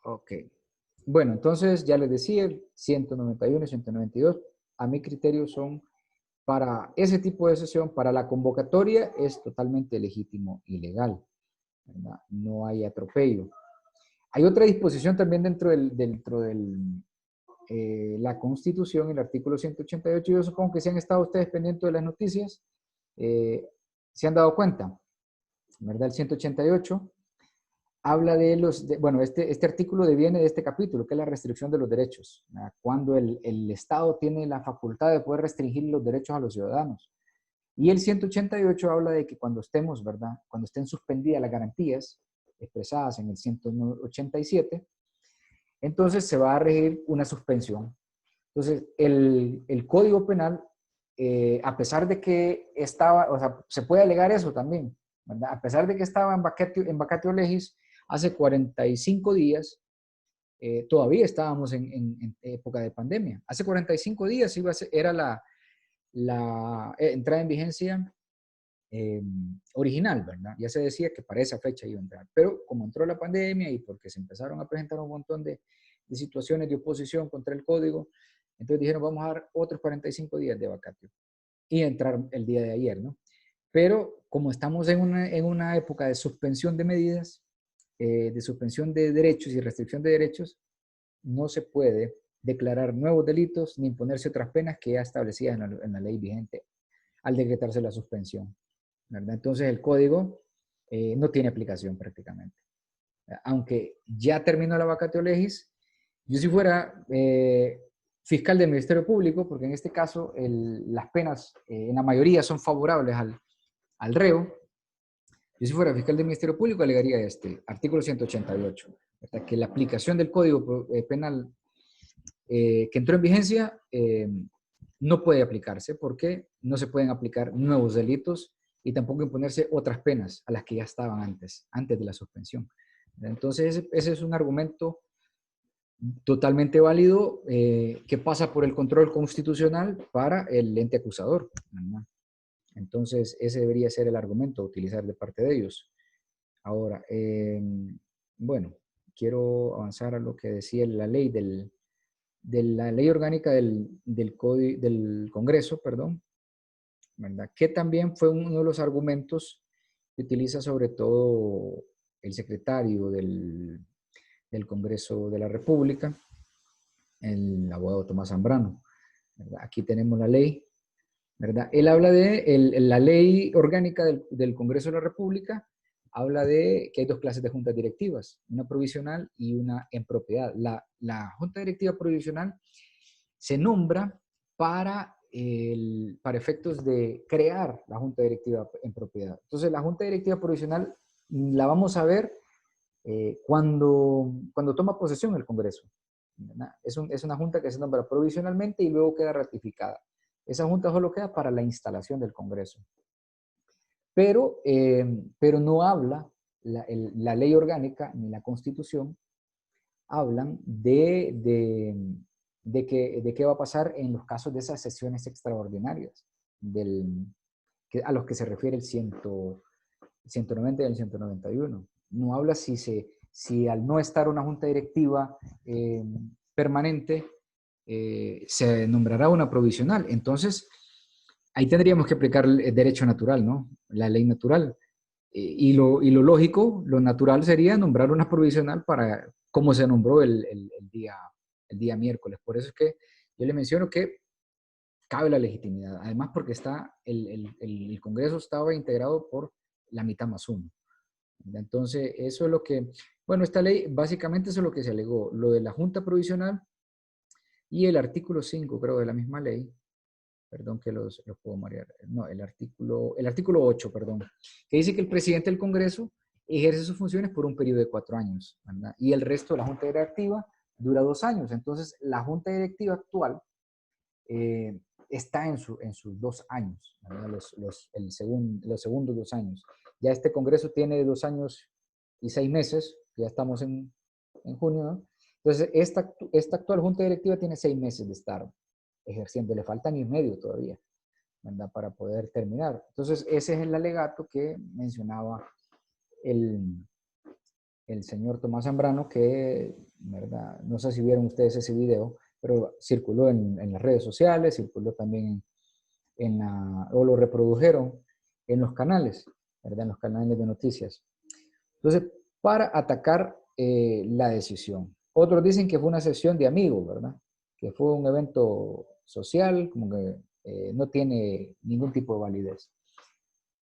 Ok. Bueno, entonces ya les decía, el 191 y 192, a mi criterio son para ese tipo de sesión, para la convocatoria es totalmente legítimo y legal, ¿verdad? No hay atropello. Hay otra disposición también dentro de la Constitución, el artículo 188. Yo supongo que si han estado ustedes pendientes de las noticias, se han dado cuenta, ¿verdad? El 188 habla bueno, este artículo deviene de este capítulo, que es la restricción de los derechos, ¿verdad? Cuando el Estado tiene la facultad de poder restringir los derechos a los ciudadanos. Y el 188 habla de que cuando estemos, ¿verdad? Cuando estén suspendidas las garantías expresadas en el 187, entonces se va a regir una suspensión. Entonces, el Código Penal, a pesar de que estaba, o sea, se puede alegar eso también, ¿verdad? A pesar de que estaba en vacatio legis hace 45 días, todavía estábamos en época de pandemia. Hace 45 días era la entrada en vigencia original, ¿verdad? Ya se decía que para esa fecha iba a entrar, pero como entró la pandemia y porque se empezaron a presentar un montón de situaciones de oposición contra el código, entonces dijeron, vamos a dar otros 45 días de vacatio y entrar el día de ayer, ¿no? Pero como estamos en una época de suspensión de medidas, de suspensión de derechos y restricción de derechos, no se puede declarar nuevos delitos ni imponerse otras penas que ya establecidas en la ley vigente al decretarse la suspensión, ¿verdad? Entonces el código no tiene aplicación prácticamente. Aunque ya terminó la vacatio legis, yo si fuera fiscal del Ministerio Público, porque en este caso las penas en la mayoría son favorables al reo, yo si fuera fiscal del Ministerio Público alegaría este artículo 188, ¿verdad? Que la aplicación del Código Penal que entró en vigencia no puede aplicarse porque no se pueden aplicar nuevos delitos y tampoco imponerse otras penas a las que ya estaban antes de la suspensión. Entonces, ese es un argumento totalmente válido que pasa por el control constitucional para el ente acusador, ¿verdad? Entonces, ese debería ser el argumento a utilizar de parte de ellos. Ahora, bueno, quiero avanzar a lo que decía la ley de la ley orgánica del Congreso, perdón, ¿verdad? Que también fue uno de los argumentos que utiliza sobre todo el secretario del Congreso de la República, el abogado Tomás Zambrano, ¿verdad? Aquí tenemos la ley, ¿verdad? Él habla de la ley orgánica del Congreso de la República, habla de que hay dos clases de juntas directivas, una provisional y una en propiedad. La junta directiva provisional se nombra para efectos de crear la junta directiva en propiedad. Entonces, la junta directiva provisional la vamos a ver cuando toma posesión el Congreso, ¿verdad? Es una junta que se nombra provisionalmente y luego queda ratificada. Esa junta solo queda para la instalación del Congreso. Pero no habla, la ley orgánica ni la Constitución hablan de qué va a pasar en los casos de esas sesiones extraordinarias a los que se refiere el 190 y el 191. No habla si al no estar una junta directiva permanente se nombrará una provisional. Entonces, ahí tendríamos que aplicar el derecho natural, ¿no? La ley natural. Y lo lógico, lo natural sería nombrar una provisional para como se nombró el día miércoles. Por eso es que yo le menciono que cabe la legitimidad. Además, porque el Congreso estaba integrado por la mitad más uno. Entonces, eso es lo que, bueno, esta ley básicamente eso es lo que se alegó, lo de la Junta Provisional y el artículo 5, creo, de la misma ley. Perdón que los puedo marear. No, el artículo 8, perdón, que dice que el presidente del Congreso ejerce sus funciones por un periodo de 4 años, ¿verdad? Y el resto de la Junta Directiva dura 2 años. Entonces, la Junta Directiva actual está en sus 2 años, ¿verdad? Los segundos 2 años. Ya este Congreso tiene 2 años y 6 meses, ya estamos en junio, ¿no? Entonces, esta actual Junta Directiva tiene 6 meses de estar ejerciendo, le falta año y medio todavía, ¿verdad? Para poder terminar. Entonces, ese es el alegato que mencionaba el señor Tomás Zambrano, que ¿verdad? No sé si vieron ustedes ese video, pero circuló en las redes sociales, circuló también o lo reprodujeron en los canales, ¿verdad? En los canales de noticias. Entonces, para atacar la decisión. Otros dicen que fue una sesión de amigos, ¿verdad? Que fue un evento social, como que no tiene ningún tipo de validez.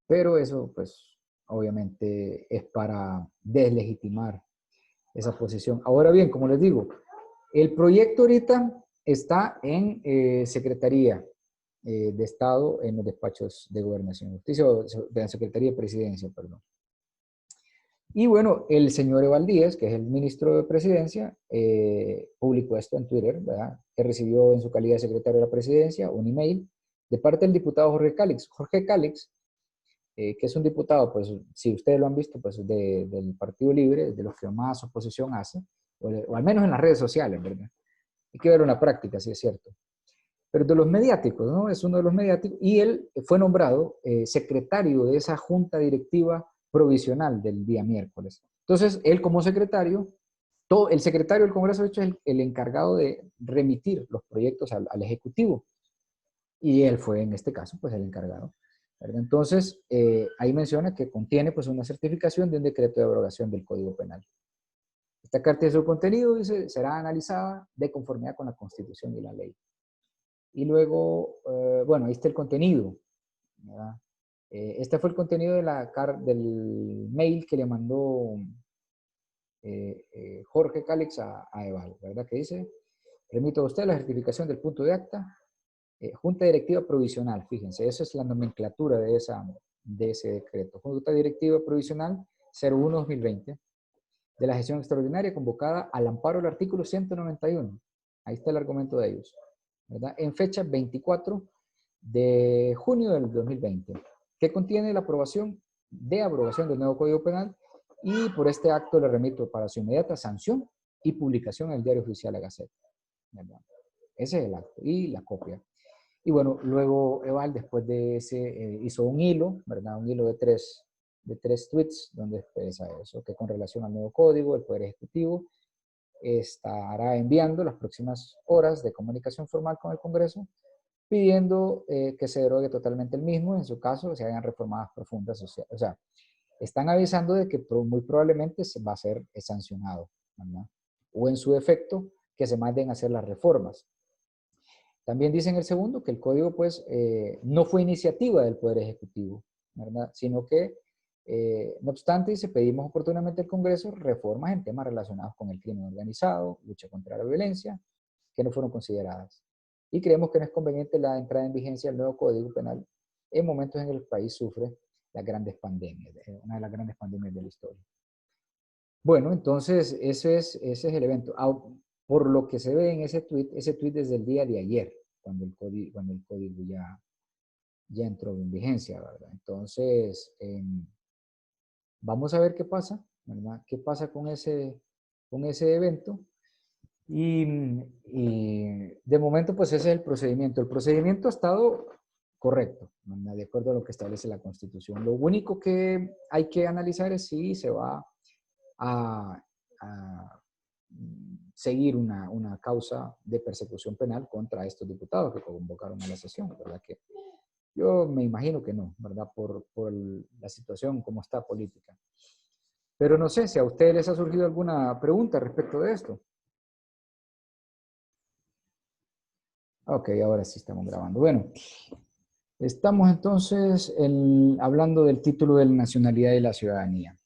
Pero eso, pues, obviamente es para deslegitimar esa posición. Ahora bien, como les digo, el proyecto ahorita está en Secretaría de Estado, en los despachos de Gobernación y Justicia, o de la Secretaría de Presidencia, perdón. Y bueno, el señor Evaldíez, que es el ministro de Presidencia, publicó esto en Twitter, ¿verdad? Que recibió en su calidad de secretario de la Presidencia un email de parte del diputado Jorge Cálix. Jorge Cálix, que es un diputado, pues si ustedes lo han visto, pues del Partido Libre, de los que más oposición hace, o al menos en las redes sociales, ¿verdad? Hay que ver una práctica, si es cierto. Pero de los mediáticos, ¿no? Es uno de los mediáticos, y él fue nombrado secretario de esa junta directiva provisional del día miércoles. Entonces, él como secretario, el secretario del Congreso, de hecho, es el encargado de remitir los proyectos al Ejecutivo, y él fue, en este caso, pues el encargado, ¿verdad? Entonces, ahí menciona que contiene pues una certificación de un decreto de abrogación del Código Penal. Esta carta de su contenido, dice, será analizada de conformidad con la Constitución y la ley. Y luego, bueno, ahí está el contenido, ¿verdad? Este fue el contenido del mail que le mandó Jorge Cálix a Eval, ¿verdad? Que dice, remito a usted la certificación del punto de acta, Junta Directiva Provisional, fíjense, esa es la nomenclatura de ese decreto. Junta Directiva Provisional 01-2020, de la gestión extraordinaria convocada al amparo del artículo 191. Ahí está el argumento de ellos, ¿verdad? En fecha 24 de junio del 2020, que contiene la aprobación de abrogación del nuevo Código Penal, y por este acto le remito para su inmediata sanción y publicación en el Diario Oficial La Gaceta, ¿verdad? Ese es el acto y la copia. Y bueno, luego Eval, después de ese, hizo un hilo, ¿verdad? Un hilo de tres tweets donde expresa eso, que con relación al nuevo código, el Poder Ejecutivo estará enviando las próximas horas de comunicación formal con el Congreso, pidiendo que se derogue totalmente el mismo, en su caso, se hagan reformadas profundas sociales. O sea, están avisando de que muy probablemente se va a ser sancionado, ¿verdad? O en su defecto, que se manden a hacer las reformas. También dice en el segundo que el código, pues, no fue iniciativa del Poder Ejecutivo, ¿verdad? Sino que, no obstante, dice, pedimos oportunamente al Congreso reformas en temas relacionados con el crimen organizado, lucha contra la violencia, que no fueron consideradas. Y creemos que no es conveniente la entrada en vigencia del nuevo Código Penal en momentos en que el país sufre las grandes pandemias, una de las grandes pandemias de la historia. Bueno, entonces ese es el evento. Por lo que se ve en ese tweet desde el día de ayer, cuando el código ya entró en vigencia, ¿verdad? Entonces, vamos a ver qué pasa, ¿verdad? ¿Qué pasa con ese evento? Y de momento, pues ese es el procedimiento. El procedimiento ha estado correcto, ¿verdad? De acuerdo a lo que establece la Constitución. Lo único que hay que analizar es si se va a seguir una causa de persecución penal contra estos diputados que convocaron a la sesión, ¿verdad? Que yo me imagino que no, ¿verdad? Por la situación como está política. Pero no sé si a ustedes les ha surgido alguna pregunta respecto de esto. Ok, ahora sí estamos grabando. Bueno, estamos entonces hablando del título de la nacionalidad y la ciudadanía.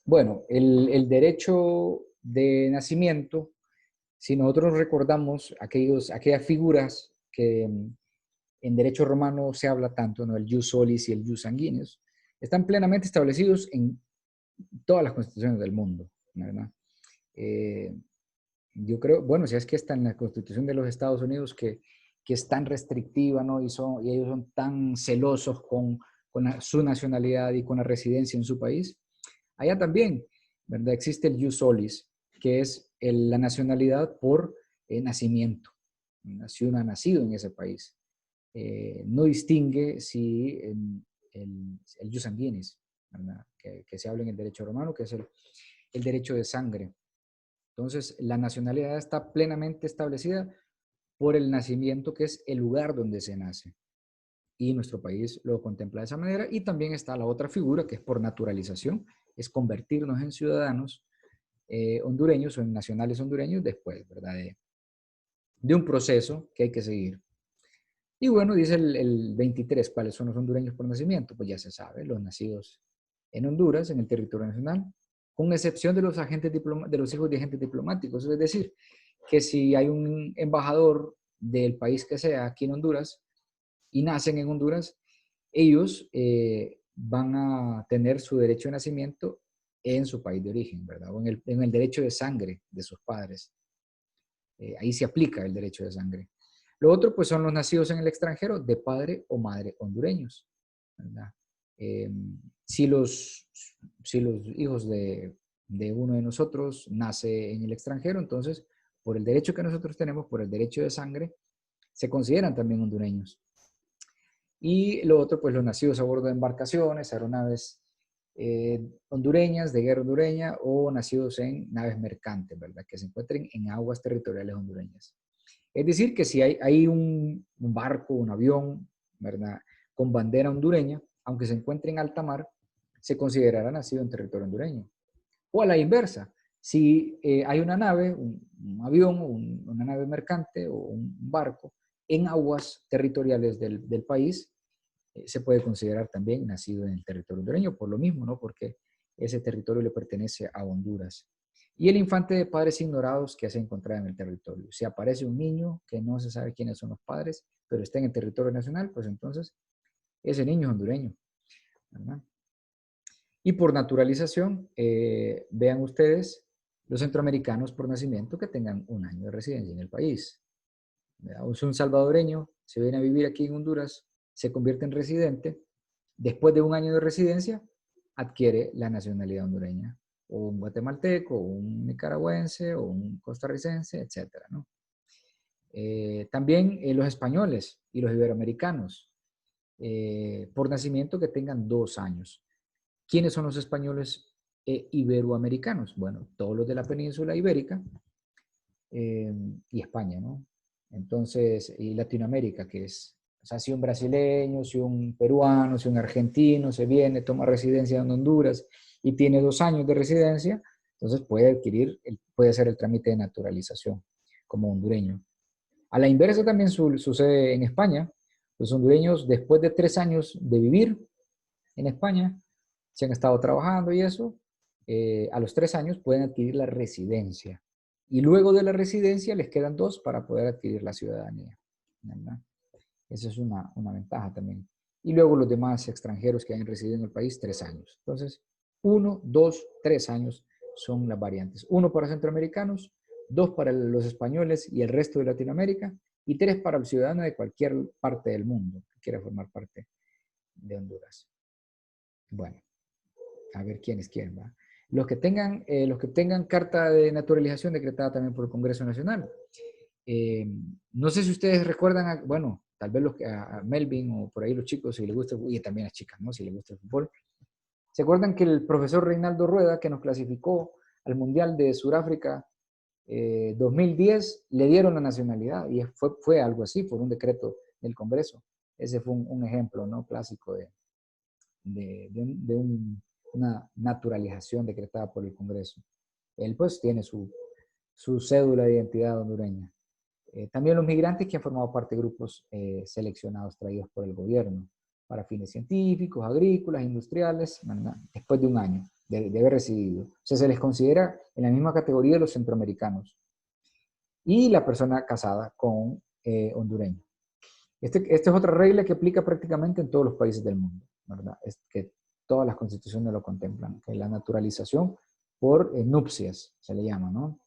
Bueno, el derecho de nacimiento, si nosotros recordamos aquellas figuras que en derecho romano se habla tanto, ¿no? El jus solis y el jus sanguineus, están plenamente establecidos en todas las constituciones del mundo, ¿verdad? Yo creo, bueno, si es que está en la Constitución de los Estados Unidos que es tan restrictiva, ¿no? Y ellos son tan celosos con su nacionalidad y con la residencia en su país. Allá también, ¿verdad? Existe el jus solis, que es la nacionalidad por nacimiento. Si uno ha nacido en ese país. No distingue si el jus sanguinis, ¿verdad? Que se habla en el derecho romano, que es el derecho de sangre. Entonces, la nacionalidad está plenamente establecida por el nacimiento, que es el lugar donde se nace. Y nuestro país lo contempla de esa manera. Y también está la otra figura, que es por naturalización, es convertirnos en ciudadanos hondureños o en nacionales hondureños después, ¿verdad? De un proceso que hay que seguir. Y bueno, dice el 23, ¿cuáles son los hondureños por nacimiento? Pues ya se sabe, los nacidos en Honduras, en el territorio nacional, con excepción de los de los hijos de agentes diplomáticos. Es decir, que si hay un embajador del país que sea aquí en Honduras y nacen en Honduras, ellos van a tener su derecho de nacimiento en su país de origen, ¿verdad? O en el derecho de sangre de sus padres. Ahí se aplica el derecho de sangre. Lo otro, pues, son los nacidos en el extranjero de padre o madre hondureños, ¿verdad? Eh, si, los, si los hijos de uno de nosotros nace en el extranjero, entonces, por el derecho que nosotros tenemos, por el derecho de sangre, se consideran también hondureños. Y lo otro, pues, los nacidos a bordo de embarcaciones, aeronaves hondureñas, de guerra hondureña, o nacidos en naves mercantes, ¿verdad? Que se encuentren en aguas territoriales hondureñas. Es decir, que si hay un barco, un avión, ¿verdad?, con bandera hondureña, aunque se encuentre en alta mar, se considerará nacido en territorio hondureño. O a la inversa, si hay una nave, un avión, una nave mercante o un barco en aguas territoriales del país, se puede considerar también nacido en el territorio hondureño, por lo mismo, ¿no? Porque ese territorio le pertenece a Honduras. Y el infante de padres ignorados que se encontraba en el territorio. Si aparece un niño que no se sabe quiénes son los padres, pero está en el territorio nacional, pues entonces ese niño es hondureño, ¿verdad? Y por naturalización, vean ustedes los centroamericanos por nacimiento que tengan un año de residencia en el país. Un salvadoreño se viene a vivir aquí en Honduras, se convierte en residente, después de un año de residencia, adquiere la nacionalidad hondureña, o un guatemalteco, o un nicaragüense, o un costarricense, etc., ¿no? También los españoles y los iberoamericanos, por nacimiento que tengan 2 años. ¿Quiénes son los españoles iberoamericanos? Bueno, todos los de la península ibérica y España, ¿no? Entonces, y Latinoamérica, que es, o sea, si un brasileño, si un peruano, si un argentino se viene, toma residencia en Honduras y tiene 2 años de residencia, entonces puede hacer el trámite de naturalización como hondureño. A la inversa también sucede en España. Los hondureños, después de 3 años de vivir en España, si han estado trabajando y eso, a los 3 años pueden adquirir la residencia. Y luego de la residencia les quedan 2 para poder adquirir la ciudadanía, ¿verdad? Esa es una ventaja también. Y luego los demás extranjeros que hayan residido en el país, 3 años. Entonces, 1, 2, 3 años son las variantes. 1 para centroamericanos, 2 para los españoles y el resto de Latinoamérica, y 3 para el ciudadano de cualquier parte del mundo que quiera formar parte de Honduras. Bueno, a ver quiénes quieren, ¿va? Los que tengan carta de naturalización decretada también por el Congreso Nacional. No sé si ustedes recuerdan, bueno, tal vez a Melvin o por ahí los chicos, si les gusta, y también a las chicas, ¿no? Si les gusta el fútbol. ¿Se acuerdan que el profesor Reinaldo Rueda, que nos clasificó al Mundial de Sudáfrica 2010, le dieron la nacionalidad? Y fue algo así, por un decreto del Congreso. Ese fue un ejemplo, ¿no?, clásico de una naturalización decretada por el Congreso. Él pues tiene su cédula de identidad hondureña. También los migrantes que han formado parte de grupos seleccionados traídos por el gobierno para fines científicos, agrícolas, industriales, después de un año de haber residido. O sea, se les considera en la misma categoría de los centroamericanos. Y la persona casada con hondureño. Esta es otra regla que aplica prácticamente en todos los países del mundo, ¿verdad? Es que todas las constituciones lo contemplan, que es la naturalización por nupcias, se le llama, ¿no?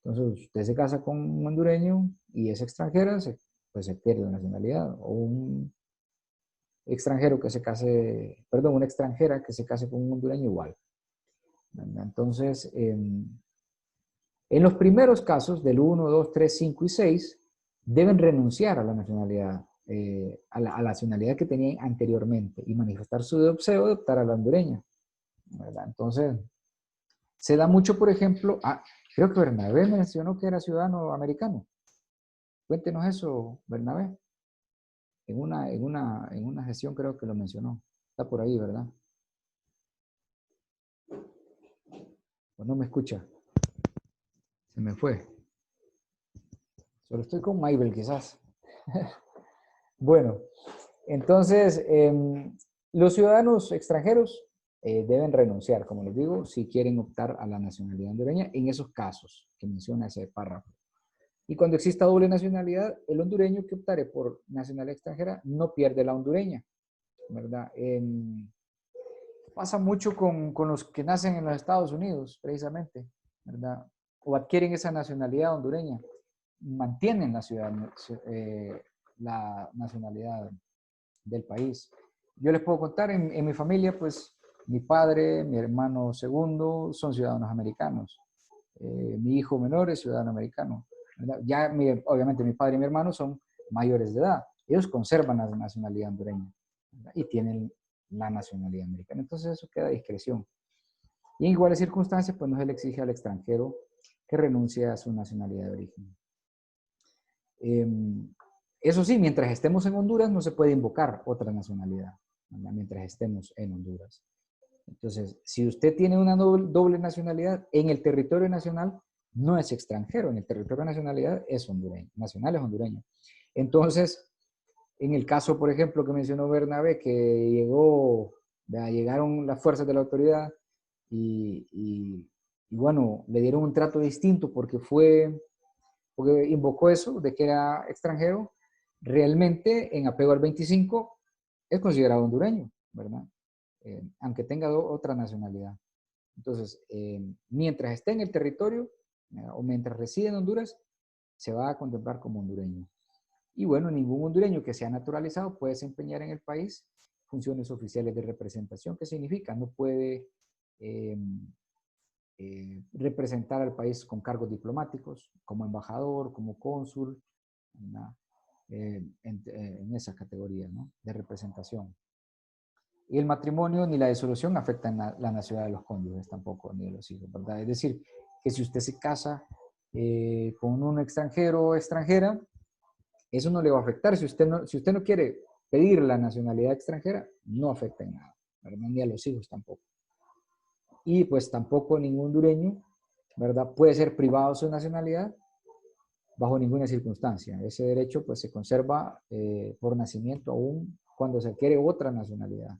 Entonces, usted se casa con un hondureño y es extranjera, pues se pierde la nacionalidad. O un extranjero que se case, perdón, una extranjera que se case con un hondureño igual, ¿verdad? Entonces, en los primeros casos, del 1, 2, 3, 5 y 6, deben renunciar a la nacionalidad, a la nacionalidad que tenían anteriormente y manifestar su deseo de optar a la hondureña, ¿verdad? Entonces, se da mucho, por ejemplo, Creo que Bernabé mencionó que era ciudadano americano. Cuéntenos eso, Bernabé. En una sesión creo que lo mencionó. Está por ahí, ¿verdad? ¿O no me escucha? Se me fue. Solo estoy con Maybel, quizás. Bueno, entonces, los ciudadanos extranjeros deben renunciar, como les digo, si quieren optar a la nacionalidad hondureña, en esos casos que menciona ese párrafo. Y cuando exista doble nacionalidad, el hondureño que optare por nacionalidad extranjera no pierde la hondureña, ¿verdad? Pasa mucho con los que nacen en los Estados Unidos, precisamente, ¿verdad? O adquieren esa nacionalidad hondureña, mantienen la nacionalidad del país. Yo les puedo contar, en mi familia, pues, mi padre, mi hermano segundo son ciudadanos americanos. Mi hijo menor es ciudadano americano. ¿Verdad? Ya, obviamente, mi padre y mi hermano son mayores de edad. Ellos conservan la nacionalidad hondureña, ¿verdad? Y tienen la nacionalidad americana. Entonces, eso queda a discreción. Y en iguales circunstancias, pues no se le exige al extranjero que renuncie a su nacionalidad de origen. Eso sí, mientras estemos en Honduras no se puede invocar otra nacionalidad, ¿verdad? Mientras estemos en Honduras. Entonces, si usted tiene una doble nacionalidad en el territorio nacional, no es extranjero, en el territorio nacionalidad es hondureño, nacional es hondureño. Entonces, en el caso, por ejemplo, que mencionó Bernabé, que llegaron las fuerzas de la autoridad y bueno, le dieron un trato distinto porque invocó eso de que era extranjero, realmente en apego al 25 es considerado hondureño, ¿verdad? Aunque tenga otra nacionalidad. Entonces, mientras esté en el territorio o mientras reside en Honduras, se va a contemplar como hondureño. Y bueno, ningún hondureño que sea naturalizado puede desempeñar en el país funciones oficiales de representación. ¿Qué significa? No puede representar al país con cargos diplomáticos, como embajador, como cónsul, en esa categoría, ¿no?, de representación. Y el matrimonio ni la disolución afectan la nacionalidad de los cónyuges tampoco, ni de los hijos, ¿verdad? Es decir, que si usted se casa con un extranjero o extranjera, eso no le va a afectar. Si usted no quiere pedir la nacionalidad extranjera, no afecta en nada, ¿verdad? Ni a los hijos tampoco. Y pues tampoco ningún hondureño, ¿verdad?, puede ser privado de su nacionalidad bajo ninguna circunstancia. Ese derecho pues se conserva por nacimiento aún cuando se adquiere otra nacionalidad.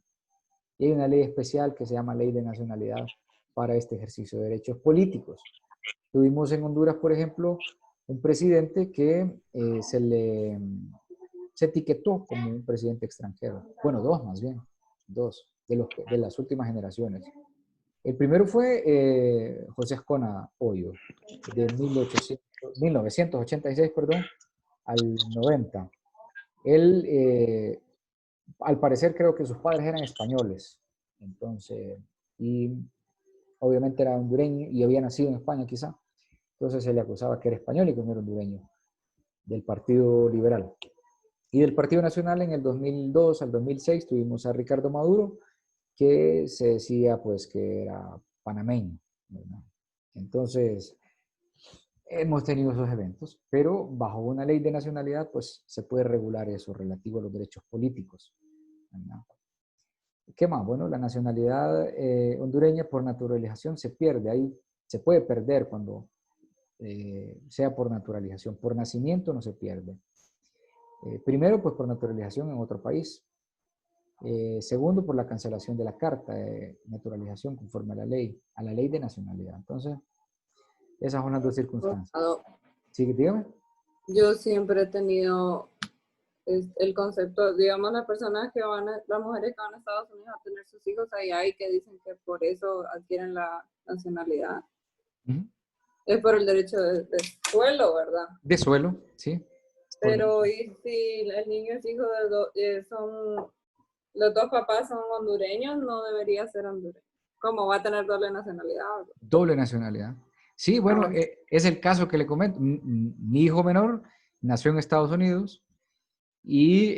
Y hay una ley especial que se llama Ley de Nacionalidad para este ejercicio de derechos políticos. Tuvimos en Honduras, por ejemplo, un presidente que se etiquetó como un presidente extranjero. Bueno, dos más bien, dos de las últimas generaciones. El primero fue José Ascona Hoyo, de 1986, perdón, al 90. Él, al parecer, creo que sus padres eran españoles, entonces, y obviamente era hondureño y había nacido en España quizá, entonces se le acusaba que era español y que no era hondureño, del Partido Liberal. Y del Partido Nacional en el 2002 al 2006 tuvimos a Ricardo Maduro, que se decía pues que era panameño, ¿verdad? Entonces, hemos tenido esos eventos, pero bajo una ley de nacionalidad pues se puede regular eso relativo a los derechos políticos, ¿verdad? ¿Qué más? Bueno, la nacionalidad hondureña por naturalización se pierde, ahí se puede perder cuando sea por naturalización, por nacimiento no se pierde. Primero, pues por naturalización en otro país. Segundo, por la cancelación de la carta de naturalización conforme a la ley de nacionalidad. Entonces, esas son las dos circunstancias. Sí, dígame. Yo siempre he tenido el concepto, digamos, las mujeres que van a Estados Unidos a tener sus hijos allá y que dicen que por eso adquieren la nacionalidad. Es por el derecho de suelo, ¿verdad? De suelo, sí. Pero ¿y si el niño es hijo de los dos papás son hondureños, no debería ser hondureño? ¿Cómo va a tener doble nacionalidad? Doble nacionalidad. Sí, bueno, es el caso que le comento. Mi hijo menor nació en Estados Unidos y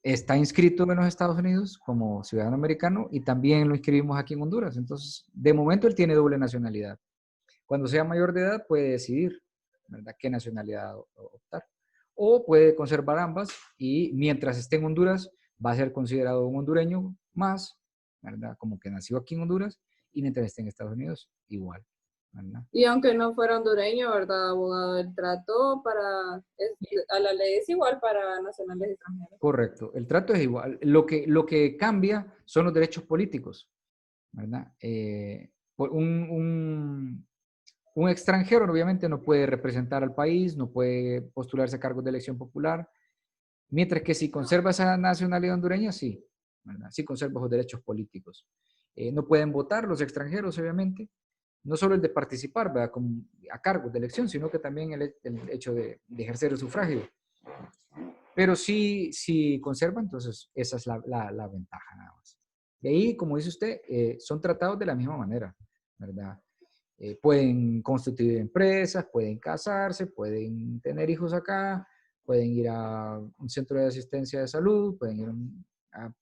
está inscrito en los Estados Unidos como ciudadano americano y también lo inscribimos aquí en Honduras. Entonces, de momento él tiene doble nacionalidad. Cuando sea mayor de edad puede decidir, ¿verdad?, qué nacionalidad optar. O puede conservar ambas y mientras esté en Honduras va a ser considerado un hondureño más, ¿verdad?, como que nació aquí en Honduras, y mientras esté en Estados Unidos, igual, ¿verdad? Y aunque no fuera hondureño, ¿verdad, abogado? El trato a la ley es igual para nacionales extranjeros. Correcto, el trato es igual. Lo que cambia son los derechos políticos, ¿verdad? Un extranjero obviamente no puede representar al país, no puede postularse a cargos de elección popular, mientras que si conserva esa nacionalidad hondureña, sí, ¿verdad? Sí conserva los derechos políticos. No pueden votar los extranjeros, obviamente, no solo el de participar, ¿verdad?, a cargos de elección, sino que también el hecho de ejercer el sufragio. Pero sí conserva, entonces esa es la ventaja nada más. Y ahí, como dice usted, son tratados de la misma manera, ¿verdad? Pueden constituir empresas, pueden casarse, pueden tener hijos acá, pueden ir a un centro de asistencia de salud, pueden ir a,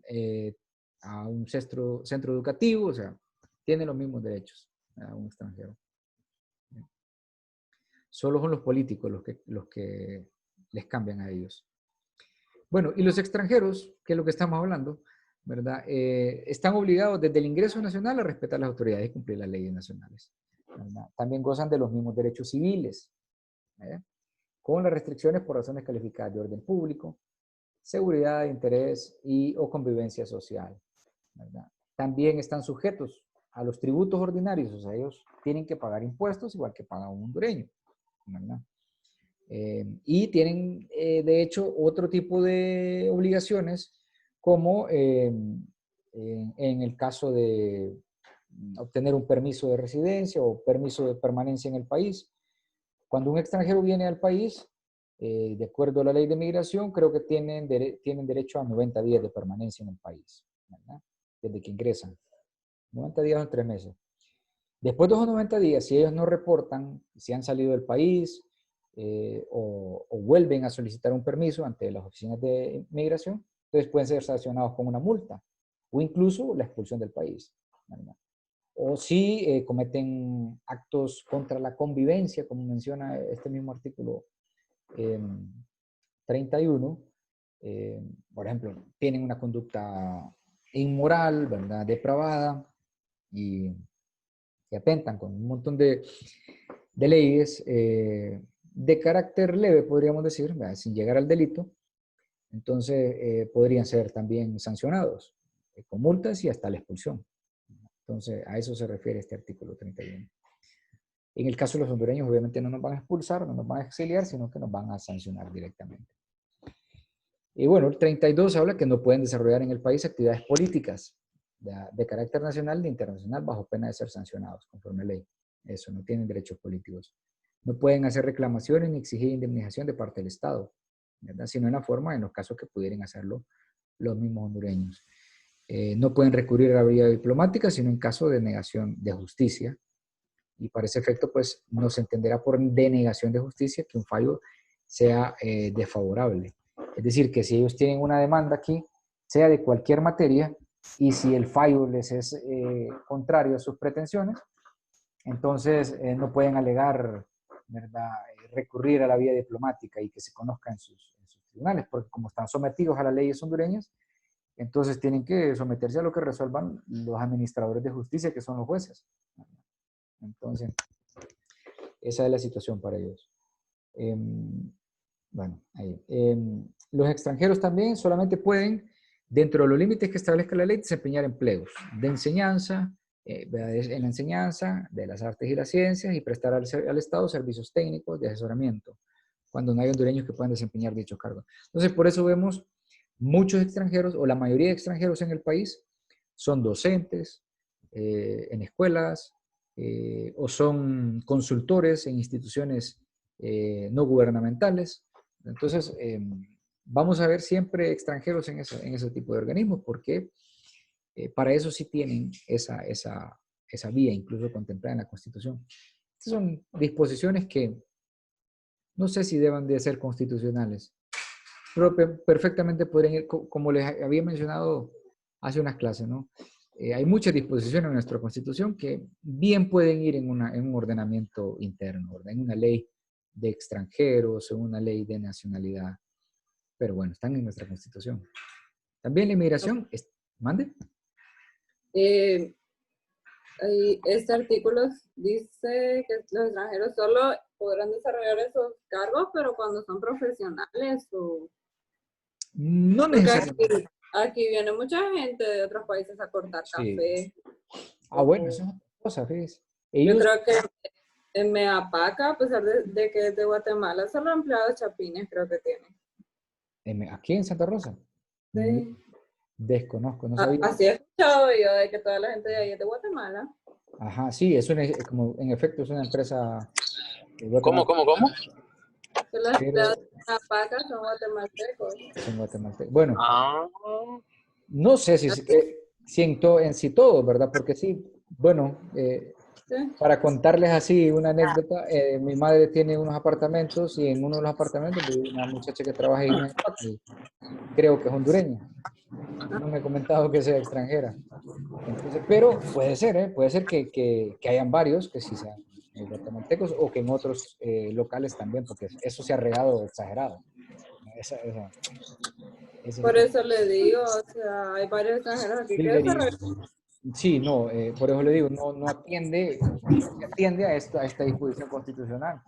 eh, a un centro educativo, o sea, tienen los mismos derechos a un extranjero. Solo son los políticos los que les cambian a ellos. Bueno, y los extranjeros, que es lo que estamos hablando, ¿verdad? Están obligados desde el ingreso nacional a respetar las autoridades y cumplir las leyes nacionales, ¿verdad? También gozan de los mismos derechos civiles, ¿verdad?, con las restricciones por razones calificadas de orden público, seguridad, interés o convivencia social, ¿verdad? También están sujetos a los tributos ordinarios, o sea, ellos tienen que pagar impuestos igual que paga un hondureño, ¿verdad? Y tienen, de hecho, otro tipo de obligaciones, como en el caso de obtener un permiso de residencia o permiso de permanencia en el país. Cuando un extranjero viene al país, de acuerdo a la ley de migración, creo que tienen derecho a 90 días de permanencia en el país, ¿verdad?, desde que ingresan. 90 días o 3 meses. Después de esos 90 días, si ellos no reportan si han salido del país o vuelven a solicitar un permiso ante las oficinas de migración, entonces pueden ser sancionados con una multa o incluso la expulsión del país, ¿verdad? O si cometen actos contra la convivencia, como menciona este mismo artículo 31, por ejemplo, tienen una conducta inmoral, ¿verdad?, depravada, y que atentan con un montón de leyes de carácter leve, podríamos decir, ¿verdad?, sin llegar al delito, entonces podrían ser también sancionados con multas y hasta la expulsión. Entonces, a eso se refiere este artículo 31. En el caso de los hondureños, obviamente no nos van a expulsar, no nos van a exiliar, sino que nos van a sancionar directamente. Y bueno, el 32 habla que no pueden desarrollar en el país actividades políticas de carácter nacional ni internacional bajo pena de ser sancionados conforme a ley. Eso, no tienen derechos políticos. No pueden hacer reclamaciones ni exigir indemnización de parte del Estado, ¿verdad?, sino en la forma, en los casos que pudieran hacerlo los mismos hondureños. No pueden recurrir a la vía diplomática, sino en caso de negación de justicia. Y para ese efecto, pues, no se entenderá por denegación de justicia que un fallo sea desfavorable. Es decir, que si ellos tienen una demanda aquí, sea de cualquier materia, y si el fallo les es contrario a sus pretensiones, entonces no pueden alegar, ¿verdad?, recurrir a la vía diplomática y que se conozca en sus tribunales, porque como están sometidos a las leyes hondureñas, entonces tienen que someterse a lo que resuelvan los administradores de justicia, que son los jueces. Entonces, esa es la situación para ellos. Bueno, ahí. Los extranjeros también solamente pueden, dentro de los límites que establezca la ley, desempeñar empleos de enseñanza, en la enseñanza de las artes y las ciencias, y prestar al Estado servicios técnicos de asesoramiento, cuando no hay hondureños que puedan desempeñar dicho cargo. Entonces, por eso vemos muchos extranjeros, o la mayoría de extranjeros en el país, son docentes en escuelas, o son consultores en instituciones no gubernamentales. Entonces, vamos a ver siempre extranjeros en ese tipo de organismos, porque para eso sí tienen esa vía, incluso contemplada en la Constitución. Estas son disposiciones que no sé si deban de ser constitucionales, pero perfectamente podrían ir, como les había mencionado hace unas clases, ¿no? hay muchas disposiciones en nuestra Constitución que bien pueden ir en un ordenamiento interno, ¿verdad? En una ley de extranjeros, en una ley de nacionalidad, pero bueno, están en nuestra Constitución. También la inmigración, ¿mande? Y este artículo dice que los extranjeros solo podrán desarrollar esos cargos, pero cuando son profesionales o... No Porque necesariamente. aquí viene mucha gente de otros países a cortar Sí. café. Bueno, eso es otra cosa, fíjese. Yo Ellos, creo que en Meapaca, a pesar de que es de Guatemala, solo empleados chapines creo que tienen. aquí en Santa Rosa, Sí. desconozco, no sabía. Así he escuchado yo de que toda la gente de ahí es de Guatemala. Ajá, sí, como en efecto es una empresa de ¿Cómo, Guatemala, cómo, cómo? Que los empleados pero de Meapaca son guatemaltecos. son guatemaltecos. Bueno, Ah, no sé si en sí todos, ¿verdad? Porque sí, bueno, Sí. para contarles así una anécdota, mi madre tiene unos apartamentos y en uno de los apartamentos vive una muchacha que trabaja ahí en Meapaca y creo que es hondureña. No me ha comentado que sea extranjera. Entonces, pero puede ser, ¿eh? Puede ser que hayan varios que sí sean guatemaltecos o que en otros locales también, porque eso se ha regado exagerado. Esa Por situación eso le digo, o sea, hay varios extranjeros aquí que debería. desarrollan. Sí, no, por eso le digo, no se atiende a esta disposición constitucional,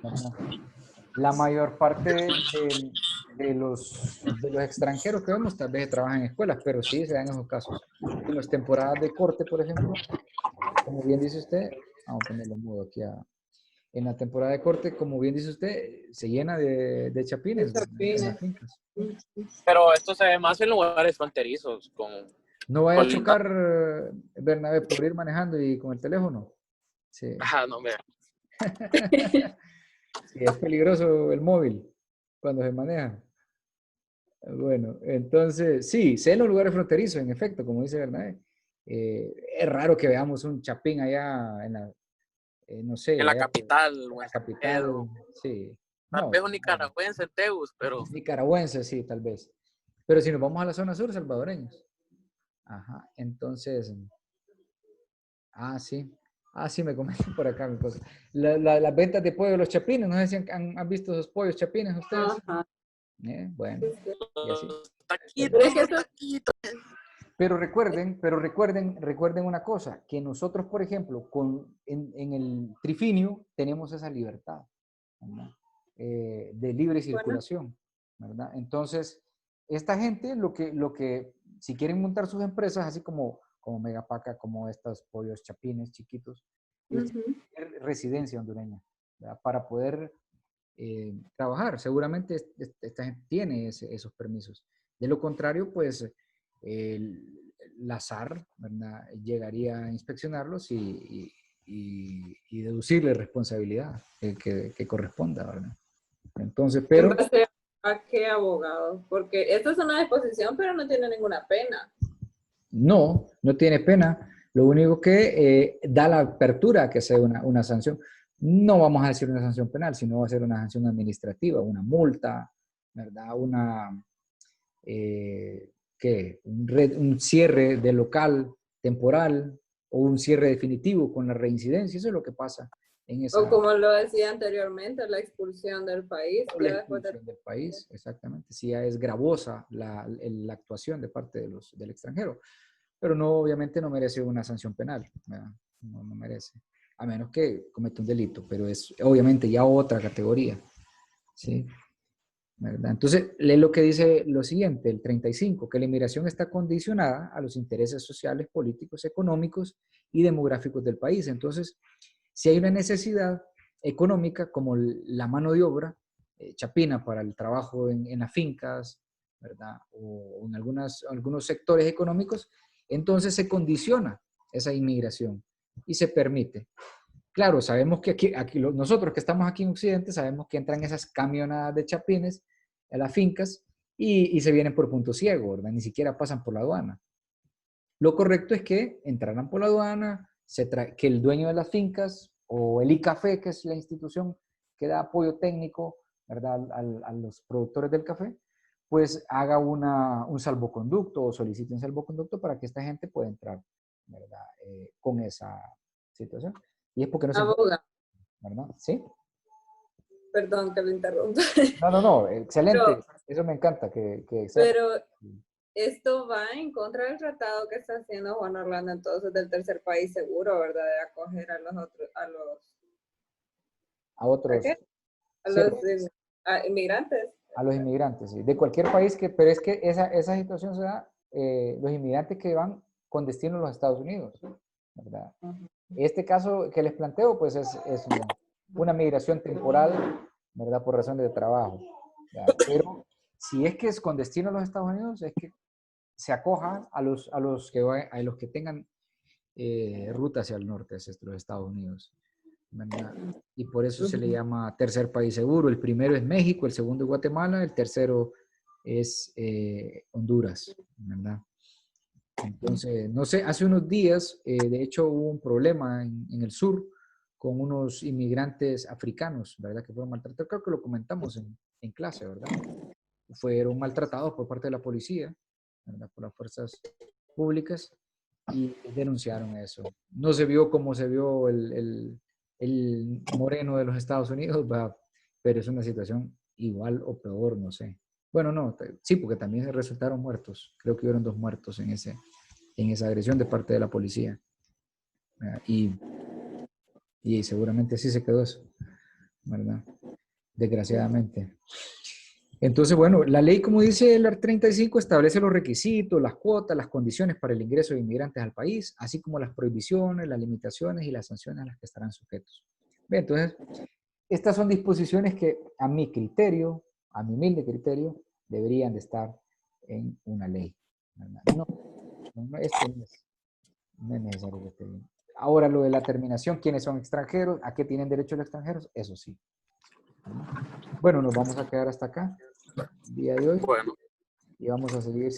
¿verdad? La mayor parte de los extranjeros que vemos tal vez trabajan en escuelas, pero sí se dan esos casos. En las temporadas de corte, por ejemplo, como bien dice usted, vamos a ponerlo mudo aquí en la temporada de corte, como bien dice usted, se llena de chapines, ¿verdad? En las fincas. pero esto se ve más en lugares fronterizos No vaya a colindando. chocar, Bernabé, por ir manejando y con el teléfono. Sí. Ah, no, me... Sí, es peligroso el móvil cuando se maneja. Bueno, entonces, sí, sé en los lugares fronterizos, en efecto, como dice Bernabé. Es raro que veamos un chapín allá no en sé, la allá capital en o la en San Pedro. capital, sí. Tal No, vez un nicaragüense en Tegus, pero nicaragüenses, sí, tal vez. Pero si nos vamos a la zona sur, salvadoreños. Ajá, entonces, sí. Sí, me comentan por acá mi cosa. Las ventas de pollo de los chapines, no sé si han visto esos pollos chapines ustedes. Ajá. Bueno, y así. Pero es que eso, taquitos. Pero recuerden una cosa, que nosotros, por ejemplo, en el trifinio tenemos esa libertad, ¿verdad? De libre bueno, circulación, ¿verdad? Entonces, esta gente, si quieren montar sus empresas, así como Megapaca, como estos pollos chapines chiquitos, ellos tienen ujú. que tener residencia hondureña, ¿verdad? Para poder trabajar. Seguramente esta gente tiene esos permisos. De lo contrario, pues la SAR, ¿verdad? Llegaría a inspeccionarlos y deducirle responsabilidad que corresponda, ¿verdad? Entonces, ¿En pero base a qué abogado? Porque esto es una disposición, pero no tiene ninguna pena. no tiene pena. Lo único que da la apertura a que sea una sanción. No vamos a decir una sanción penal, sino va a ser una sanción administrativa, una multa, ¿verdad? Un cierre de local temporal o un cierre definitivo con la reincidencia. Eso es lo que pasa en O esa como lo decía anteriormente, la expulsión del país. o la Ya después de... expulsión del país, exactamente. Si ya es gravosa la actuación de parte del extranjero. Pero no, obviamente no merece una sanción penal, ¿verdad? No merece. A menos que cometa un delito, pero es obviamente ya otra categoría, ¿sí? ¿Verdad? Entonces, lee lo que dice lo siguiente, el 35, que la inmigración está condicionada a los intereses sociales, políticos, económicos y demográficos del país. Entonces, si hay una necesidad económica como la mano de obra, chapina para el trabajo en las fincas, ¿verdad? O en algunos sectores económicos, entonces se condiciona esa inmigración y se permite. Claro, sabemos que nosotros que estamos aquí en Occidente, sabemos que entran esas camionadas de chapines a las fincas y se vienen por punto ciego, ¿verdad? Ni siquiera pasan por la aduana. Lo correcto es que entraran por la aduana, que el dueño de las fincas o el ICAFE, que es la institución que da apoyo técnico, ¿verdad? A los productores del café, pues haga un salvoconducto o solicite un salvoconducto para que esta gente pueda entrar, ¿verdad? Con esa situación. Y es porque no se puede, Abogado, ¿verdad? ¿Sí? perdón que lo interrumpa, No, excelente. pero, Eso me encanta que sea. pero esto va en contra del tratado que está haciendo Juan Orlando entonces del tercer país seguro, ¿verdad? De acoger a los otros, A otros, qué? A sí, los inmigrantes. a los inmigrantes, sí, de cualquier país pero es que esa situación se da, los inmigrantes que van con destino a los Estados Unidos, ¿verdad? Este caso que les planteo, pues es una migración temporal, ¿verdad? Por razones de trabajo, ¿verdad? Pero si es que es con destino a los Estados Unidos, es que se acoja a los que tengan ruta hacia el norte, hacia los Estados Unidos, ¿verdad? Y por eso se le llama tercer país seguro. El primero es México, el segundo es Guatemala, el tercero es Honduras, ¿verdad? Entonces, no sé, hace unos días, de hecho, hubo un problema en el sur con unos inmigrantes africanos, ¿verdad? Que fueron maltratados. Creo que lo comentamos en clase, ¿verdad? Fueron maltratados por parte de la policía, ¿verdad? Por las fuerzas públicas y denunciaron eso. No se vio como se vio el moreno de los Estados Unidos, ¿verdad? Pero es una situación igual o peor, no sé. Bueno, no, sí, porque también resultaron muertos. Creo que hubieron 2 muertos en esa agresión de parte de la policía. ¿Verdad? Y seguramente así se quedó eso, ¿verdad? Desgraciadamente. Entonces, bueno, la ley, como dice el art. 35, establece los requisitos, las cuotas, las condiciones para el ingreso de inmigrantes al país, así como las prohibiciones, las limitaciones y las sanciones a las que estarán sujetos. Bien, entonces, estas son disposiciones que a mi criterio, a mi humilde criterio, deberían de estar en una ley, ¿verdad? Esto no es necesario que esté bien. Ahora, lo de la terminación, ¿quiénes son extranjeros? ¿A qué tienen derecho los extranjeros? Eso sí. Bueno, nos vamos a quedar hasta acá el día de hoy Bueno. y vamos a seguir